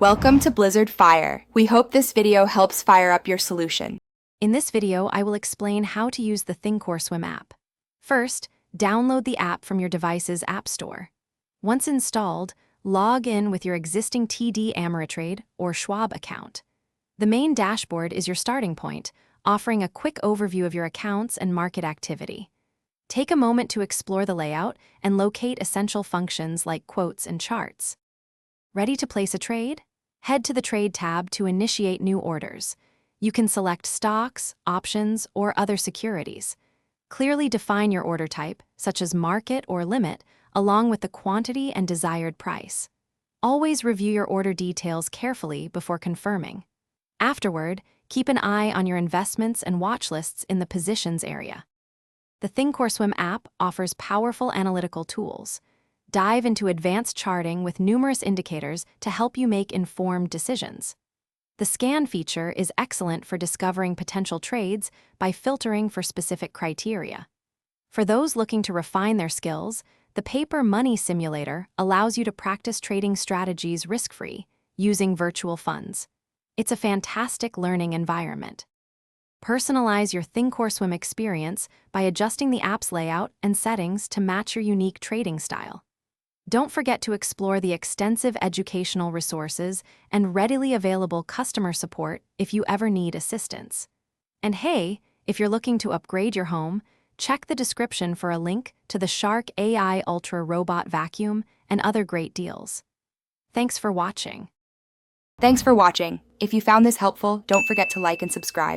Welcome to Blizzard Fire. We hope this video helps fire up your solution. In this video, I will explain how to use the Thinkorswim app. First, download the app from your device's app store. Once installed, log in with your existing TD Ameritrade or Schwab account. The main dashboard is your starting point, offering a quick overview of your accounts and market activity. Take a moment to explore the layout and locate essential functions like quotes and charts. Ready to place a trade? Head to the Trade tab to initiate new orders. You can select stocks, options, or other securities. Clearly define your order type, such as market or limit, along with the quantity and desired price. Always review your order details carefully before confirming. Afterward, keep an eye on your investments and watch lists in the Positions area. The Thinkorswim app offers powerful analytical tools. Dive into advanced charting with numerous indicators to help you make informed decisions. The scan feature is excellent for discovering potential trades by filtering for specific criteria. For those looking to refine their skills, the Paper Money Simulator allows you to practice trading strategies risk-free, using virtual funds. It's a fantastic learning environment. Personalize your Thinkorswim experience by adjusting the app's layout and settings to match your unique trading style. Don't forget to explore the extensive educational resources and readily available customer support if you ever need assistance. And hey, if you're looking to upgrade your home, check the description for a link to the Shark AI Ultra Robot Vacuum and other great deals. Thanks for watching. Thanks for watching. If you found this helpful, don't forget to like and subscribe.